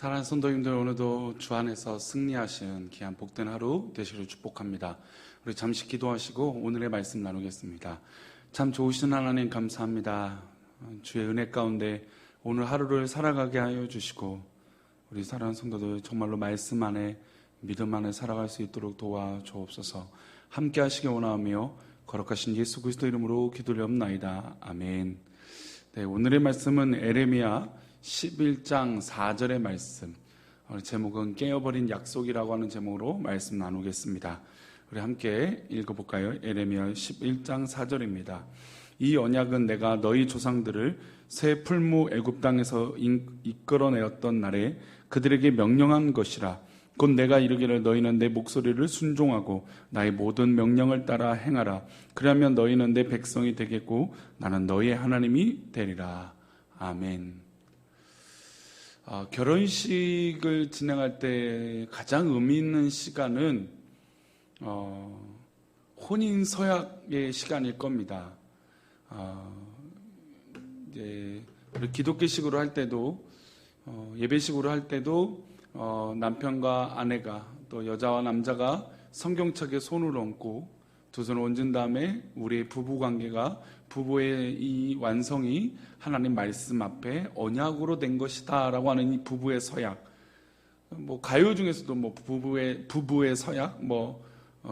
사랑하는 성도님들, 오늘도 주 안에서 승리하신 귀한 복된 하루 되시기를 축복합니다. 우리 잠시 기도하시고 오늘의 말씀 나누겠습니다. 참 좋으신 하나님 감사합니다. 주의 은혜 가운데 오늘 하루를 살아가게 하여 주시고 우리 사랑하는 성도들 정말로 말씀 안에 믿음 안에 살아갈 수 있도록 도와주옵소서. 함께 하시기 원하며 거룩하신 예수 그리스도 이름으로 기도드리옵나이다. 아멘. 네, 오늘의 말씀은 에레미야 11장 4절의 말씀, 제목은 깨어버린 약속이라고 하는 제목으로 말씀 나누겠습니다. 우리 함께 읽어볼까요? 에레미야 11장 4절입니다. 이 언약은 내가 너희 조상들을 새 풀무 애굽 땅에서 이끌어내었던 날에 그들에게 명령한 것이라. 곧 내가 이르기를 너희는 내 목소리를 순종하고 나의 모든 명령을 따라 행하라. 그러면 너희는 내 백성이 되겠고 나는 너희의 하나님이 되리라. 아멘. 결혼식을 진행할 때 가장 의미 있는 시간은 혼인 서약의 시간일 겁니다. 이제 우리 기독교식으로 할 때도 예배식으로 할 때도 남편과 아내가 또 여자와 남자가 성경책에 손을 얹고 두 손을 얹은 다음에 우리의 부부관계가 부부의 이 완성이 하나님 말씀 앞에 언약으로 된 것이다 라고 하는 이 부부의 서약, 가요 중에서도 부부의 서약,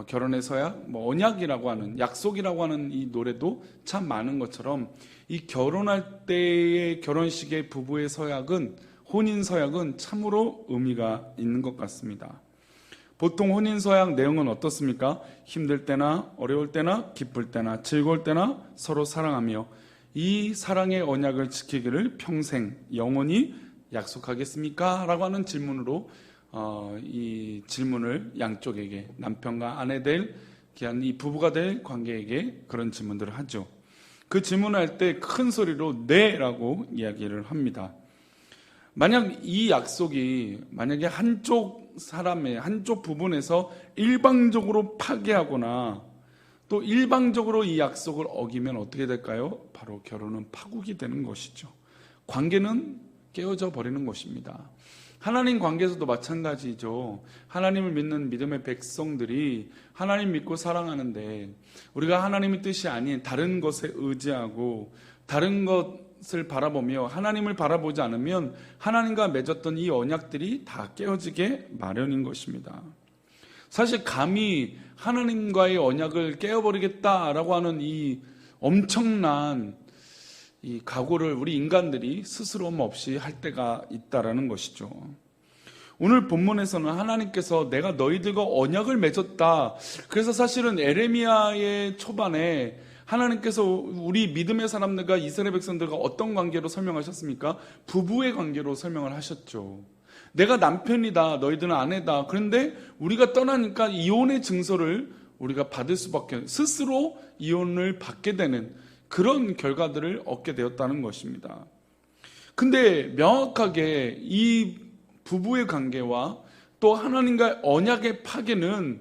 결혼의 서약, 언약이라고 하는, 약속이라고 하는 이 노래도 참 많은 것처럼 이 결혼할 때의 결혼식의 부부의 서약은, 혼인 서약은 참으로 의미가 있는 것 같습니다. 보통 혼인서약 내용은 어떻습니까? 힘들 때나 어려울 때나 기쁠 때나 즐거울 때나 서로 사랑하며 이 사랑의 언약을 지키기를 평생 영원히 약속하겠습니까? 라고 하는 질문으로 이 질문을 양쪽에게, 남편과 아내 될 귀한 이 부부가 될 관계에게 그런 질문들을 하죠. 그 질문을 할 때 큰 소리로 네 라고 이야기를 합니다. 만약 이 약속이 만약에 한쪽 부분에서 일방적으로 파기하거나 또 일방적으로 이 약속을 어기면 어떻게 될까요? 바로 결혼은 파국이 되는 것이죠. 관계는 깨어져 버리는 것입니다. 하나님 관계에서도 마찬가지죠. 하나님을 믿는 믿음의 백성들이 하나님 믿고 사랑하는데 우리가 하나님의 뜻이 아닌 다른 것에 의지하고 다른 것을 바라보며 하나님을 바라보지 않으면 하나님과 맺었던 이 언약들이 다 깨어지게 마련인 것입니다. 사실 감히 하나님과의 언약을 깨어버리겠다라고 하는 이 엄청난 이 각오를 우리 인간들이 스스럼 없이 할 때가 있다라는 것이죠. 오늘 본문에서는 하나님께서 내가 너희들과 언약을 맺었다. 그래서 사실은 에레미야의 초반에 하나님께서 우리 믿음의 사람들과 이스라엘 백성들과 어떤 관계로 설명하셨습니까? 부부의 관계로 설명을 하셨죠. 내가 남편이다, 너희들은 아내다. 그런데 우리가 떠나니까 이혼의 증서를 우리가 받을 수밖에, 스스로 이혼을 받게 되는 그런 결과들을 얻게 되었다는 것입니다. 근데 명확하게 이 부부의 관계와 또 하나님과의 언약의 파괴는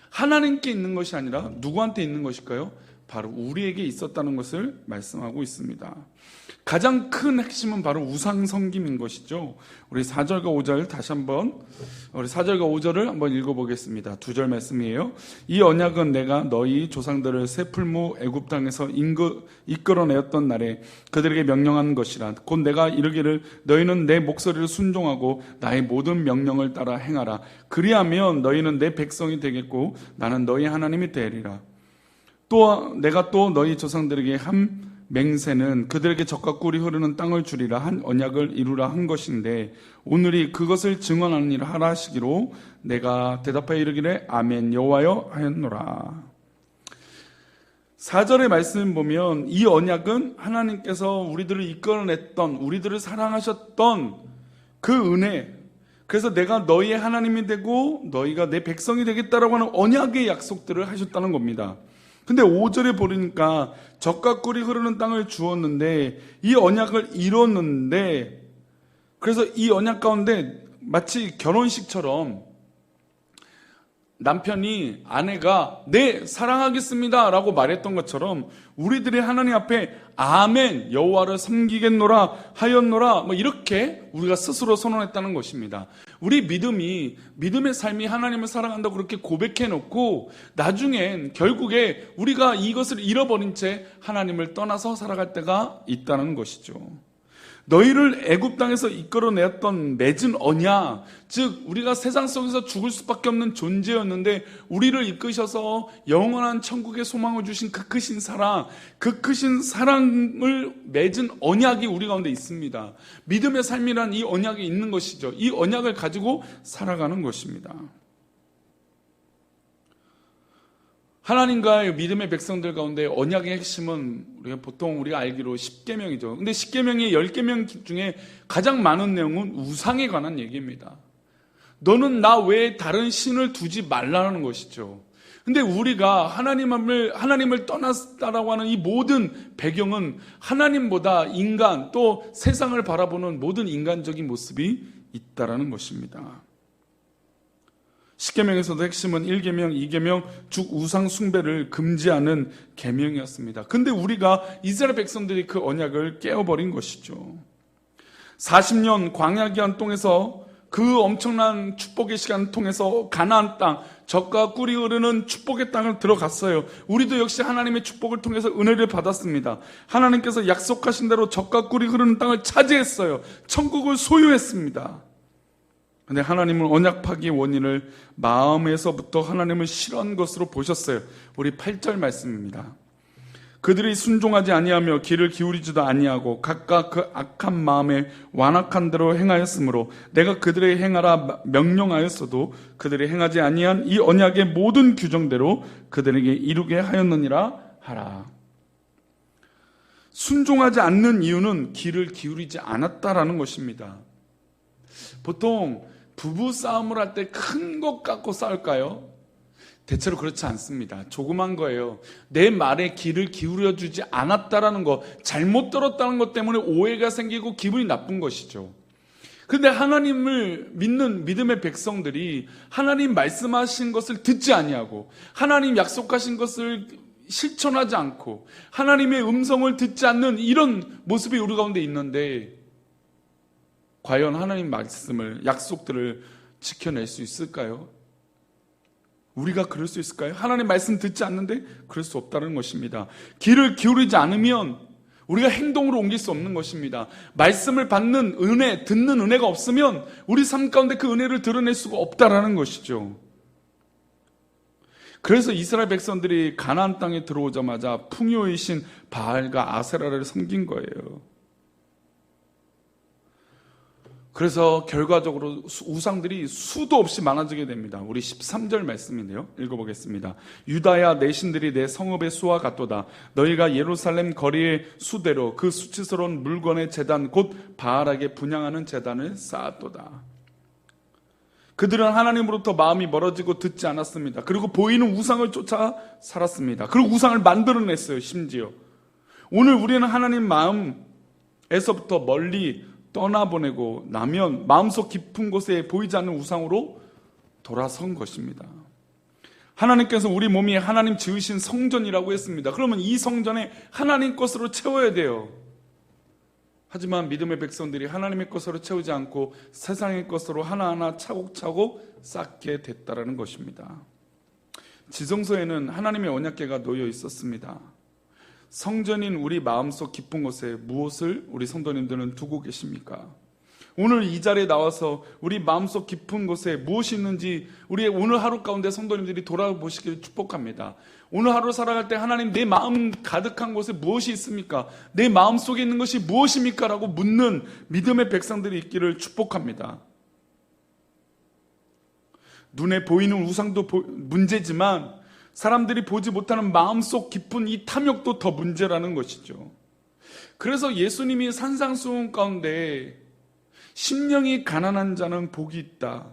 하나님께 있는 것이 아니라 누구한테 있는 것일까요? 바로 우리에게 있었다는 것을 말씀하고 있습니다. 가장 큰 핵심은 바로 우상 섬김인 것이죠. 우리 4절과 5절 다시 한번, 우리 4절과 5절을 한번 읽어보겠습니다. 2절 말씀이에요. 이 언약은 내가 너희 조상들을 새 풀무 애굽 땅에서 이끌어내었던 날에 그들에게 명령한 것이라. 곧 내가 이르기를 너희는 내 목소리를 순종하고 나의 모든 명령을 따라 행하라. 그리하면 너희는 내 백성이 되겠고 나는 너희 하나님이 되리라. 또 내가 또 너희 조상들에게 한 맹세는 그들에게 젖과 꿀이 흐르는 땅을 주리라 한 언약을 이루라 한 것인데 오늘이 그것을 증언하는 일을 하라 하시기로 내가 대답하여 이르기를 아멘 여호와여 하였노라. 4절의 말씀 보면 이 언약은 하나님께서 우리들을 이끌어냈던, 우리들을 사랑하셨던 그 은혜, 그래서 내가 너희의 하나님이 되고 너희가 내 백성이 되겠다라고 하는 언약의 약속들을 하셨다는 겁니다. 근데 5절에 보니까 젖과 꿀이 흐르는 땅을 주었는데 이 언약을 이뤘는데, 그래서 이 언약 가운데 마치 결혼식처럼 남편이 아내가 네 사랑하겠습니다 라고 말했던 것처럼 우리들이 하나님 앞에 아멘 여호와를 섬기겠노라 하였노라 이렇게 우리가 스스로 선언했다는 것입니다. 우리 믿음의 삶이 하나님을 사랑한다고 그렇게 고백해 놓고 나중엔 결국에 우리가 이것을 잃어버린 채 하나님을 떠나서 살아갈 때가 있다는 것이죠. 너희를 애굽 땅에서 이끌어내었던 맺은 언약, 즉 우리가 세상 속에서 죽을 수밖에 없는 존재였는데 우리를 이끄셔서 영원한 천국의 소망을 주신 그 크신 사랑을 맺은 언약이 우리 가운데 있습니다. 믿음의 삶이란 이 언약이 있는 것이죠. 이 언약을 가지고 살아가는 것입니다. 하나님과의 믿음의 백성들 가운데 언약의 핵심은 우리가 알기로 10계명이죠. 근데 10계명의 10계명 중에 가장 많은 내용은 우상에 관한 얘기입니다. 너는 나 외에 다른 신을 두지 말라는 것이죠. 근데 우리가 하나님을 떠났다라고 하는 이 모든 배경은 하나님보다 인간 또 세상을 바라보는 모든 인간적인 모습이 있다라는 것입니다. 10계명에서도 핵심은 1계명, 2계명 쭉 우상 숭배를 금지하는 계명이었습니다. 근데 우리가 이스라엘 백성들이 그 언약을 깨어버린 것이죠. 40년 광야 기간 통해서 그 엄청난 축복의 시간 통해서 가나안 땅, 젖과 꿀이 흐르는 축복의 땅을 들어갔어요. 우리도 역시 하나님의 축복을 통해서 은혜를 받았습니다. 하나님께서 약속하신 대로 젖과 꿀이 흐르는 땅을 차지했어요. 천국을 소유했습니다. 근데 하나님은 언약 파기의 원인을 마음에서부터 하나님을 싫어한 것으로 보셨어요. 우리 8절 말씀입니다. 그들이 순종하지 아니하며 귀를 기울이지도 아니하고 각각 그 악한 마음에 완악한 대로 행하였으므로 내가 그들의 행하라 명령하였어도 그들이 행하지 아니한 이 언약의 모든 규정대로 그들에게 이루게 하였느니라 하라. 순종하지 않는 이유는 귀를 기울이지 않았다라는 것입니다. 보통 부부 싸움을 할 때 큰 것 갖고 싸울까요? 대체로 그렇지 않습니다. 조그만 거예요. 내 말에 귀를 기울여주지 않았다라는 거, 잘못 들었다는 것 때문에 오해가 생기고 기분이 나쁜 것이죠. 그런데 하나님을 믿는 믿음의 백성들이 하나님 말씀하신 것을 듣지 아니하고 하나님 약속하신 것을 실천하지 않고 하나님의 음성을 듣지 않는 이런 모습이 우리 가운데 있는데 과연 하나님 말씀을, 약속들을 지켜낼 수 있을까요? 우리가 그럴 수 있을까요? 하나님 말씀 듣지 않는데 그럴 수 없다는 것입니다. 귀를 기울이지 않으면 우리가 행동으로 옮길 수 없는 것입니다. 말씀을 받는 은혜, 듣는 은혜가 없으면 우리 삶 가운데 그 은혜를 드러낼 수가 없다라는 것이죠. 그래서 이스라엘 백성들이 가나안 땅에 들어오자마자 풍요의 신 바알과 아세라를 섬긴 거예요. 그래서 결과적으로 우상들이 수도 없이 많아지게 됩니다. 우리 13절 말씀인데요. 읽어보겠습니다. 유다야 내 신들이 내 성읍의 수와 같도다. 너희가 예루살렘 거리의 수대로 그 수치스러운 물건의 제단 곧 바알에게 분향하는 제단을 쌓았도다. 그들은 하나님으로부터 마음이 멀어지고 듣지 않았습니다. 그리고 보이는 우상을 쫓아 살았습니다. 그리고 우상을 만들어냈어요. 심지어 오늘 우리는 하나님 마음에서부터 멀리 떠나보내고 나면 마음속 깊은 곳에 보이지 않는 우상으로 돌아선 것입니다. 하나님께서 우리 몸이 하나님 지으신 성전이라고 했습니다. 그러면 이 성전에 하나님 것으로 채워야 돼요. 하지만 믿음의 백성들이 하나님의 것으로 채우지 않고 세상의 것으로 하나하나 차곡차곡 쌓게 됐다라는 것입니다. 지성소에는 하나님의 언약궤가 놓여 있었습니다. 성전인 우리 마음속 깊은 곳에 무엇을 우리 성도님들은 두고 계십니까? 오늘 이 자리에 나와서 우리 마음속 깊은 곳에 무엇이 있는지 우리의 오늘 하루 가운데 성도님들이 돌아보시기를 축복합니다. 오늘 하루 살아갈 때 하나님 내 마음 가득한 곳에 무엇이 있습니까? 내 마음속에 있는 것이 무엇입니까? 라고 묻는 믿음의 백성들이 있기를 축복합니다. 눈에 보이는 우상도 문제지만 사람들이 보지 못하는 마음속 깊은 이 탐욕도 더 문제라는 것이죠. 그래서 예수님이 산상수훈 가운데 심령이 가난한 자는 복이 있다.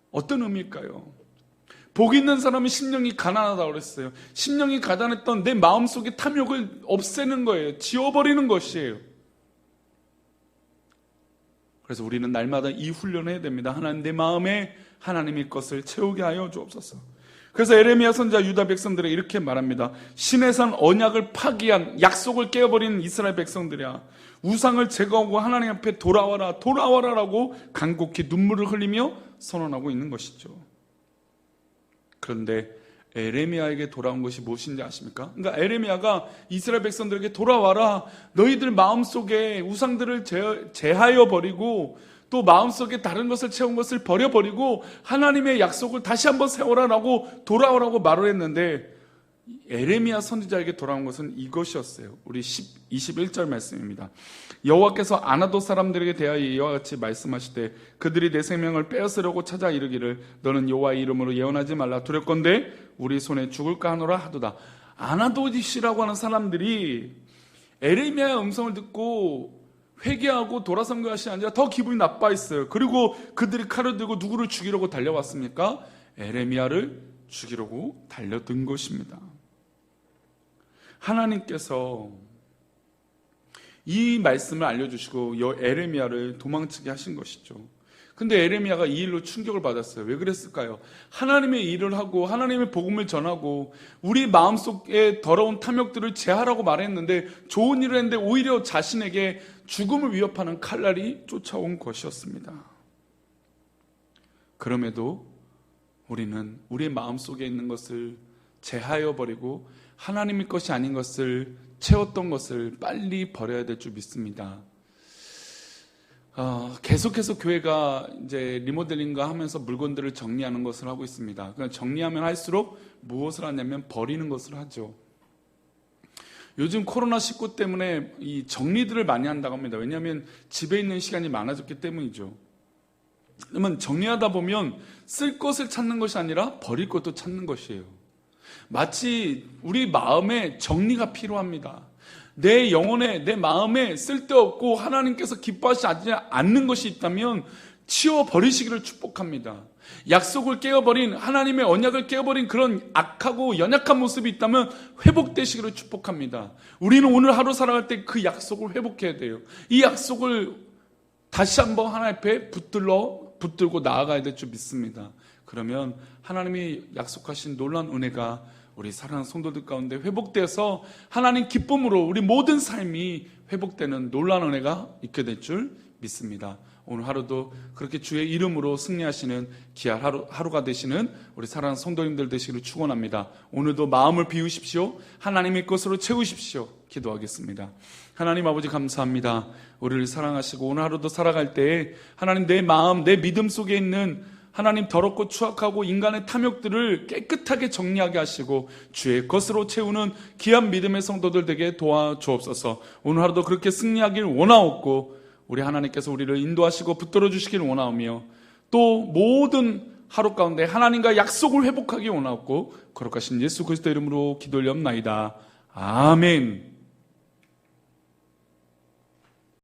어떤 의미일까요? 복 있는 사람은 심령이 가난하다고 그랬어요. 심령이 가난했던 내 마음속의 탐욕을 없애는 거예요. 지워버리는 것이에요. 그래서 우리는 날마다 이 훈련을 해야 됩니다. 하나님 내 마음에 하나님의 것을 채우게 하여 주옵소서. 그래서 에레미야 선지자 유다 백성들에게 이렇게 말합니다. 신의 산 언약을 파기한, 약속을 깨어버린 이스라엘 백성들이야, 우상을 제거하고 하나님 앞에 돌아와라, 돌아와라라고 간곡히 눈물을 흘리며 선언하고 있는 것이죠. 그런데 에레미야에게 돌아온 것이 무엇인지 아십니까? 그러니까 에레미야가 이스라엘 백성들에게 돌아와라, 너희들 마음속에 우상들을 제하여 버리고 또 마음속에 다른 것을 채운 것을 버려버리고 하나님의 약속을 다시 한번 세워라라고 돌아오라고 말을 했는데, 에레미야 선지자에게 돌아온 것은 이것이었어요. 우리 21절 말씀입니다. 여호와께서 아나도 사람들에게 대하여 이와 같이 말씀하시되 그들이 내 생명을 빼앗으려고 찾아 이르기를 너는 여호와의 이름으로 예언하지 말라, 두렵건대 우리 손에 죽을까 하노라 하도다. 아나도시라고 하는 사람들이 에레미야의 음성을 듣고 회개하고 돌아선 것이 아니라 더 기분이 나빠했어요. 그리고 그들이 칼을 들고 누구를 죽이려고 달려왔습니까? 에레미야를 죽이려고 달려든 것입니다. 하나님께서 이 말씀을 알려주시고 에레미야를 도망치게 하신 것이죠. 근데 에레미야가 이 일로 충격을 받았어요. 왜 그랬을까요? 하나님의 일을 하고 하나님의 복음을 전하고 우리 마음속에 더러운 탐욕들을 제하라고 말했는데, 좋은 일을 했는데 오히려 자신에게 죽음을 위협하는 칼날이 쫓아온 것이었습니다. 그럼에도 우리는 우리의 마음속에 있는 것을 제하여 버리고 하나님의 것이 아닌 것을 채웠던 것을 빨리 버려야 될 줄 믿습니다. 계속해서 교회가 이제 리모델링과 하면서 물건들을 정리하는 것을 하고 있습니다. 그러니까 정리하면 할수록 무엇을 하냐면 버리는 것을 하죠. 요즘 코로나19 때문에 이 정리들을 많이 한다고 합니다. 왜냐하면 집에 있는 시간이 많아졌기 때문이죠. 그러면 정리하다 보면 쓸 것을 찾는 것이 아니라 버릴 것도 찾는 것이에요. 마치 우리 마음에 정리가 필요합니다. 내 영혼에, 내 마음에 쓸데없고 하나님께서 기뻐하시지 않는 것이 있다면 치워버리시기를 축복합니다. 약속을 깨어버린, 하나님의 언약을 깨어버린 그런 악하고 연약한 모습이 있다면 회복되시기를 축복합니다. 우리는 오늘 하루 살아갈 때 그 약속을 회복해야 돼요. 이 약속을 다시 한번 하나님 앞에 붙들고 나아가야 될 줄 믿습니다. 그러면 하나님이 약속하신 놀라운 은혜가 우리 사랑하는 성도들 가운데 회복돼서 하나님 기쁨으로 우리 모든 삶이 회복되는 놀라운 은혜가 있게 될 줄 믿습니다. 오늘 하루도 그렇게 주의 이름으로 승리하시는 귀한 하루가 되시는 우리 사랑하는 성도님들 되시기를 축원합니다. 오늘도 마음을 비우십시오. 하나님의 것으로 채우십시오. 기도하겠습니다. 하나님 아버지 감사합니다. 우리를 사랑하시고 오늘 하루도 살아갈 때에 하나님 내 마음, 내 믿음 속에 있는 하나님 더럽고 추악하고 인간의 탐욕들을 깨끗하게 정리하게 하시고 주의 것으로 채우는 귀한 믿음의 성도들 되게 도와주옵소서. 오늘 하루도 그렇게 승리하길 원하옵고 우리 하나님께서 우리를 인도하시고 붙들어 주시길 원하오며 또 모든 하루 가운데 하나님과 약속을 회복하기 원하옵고 거룩하신 예수 그리스도 이름으로 기도 올리옵나이다. 아멘.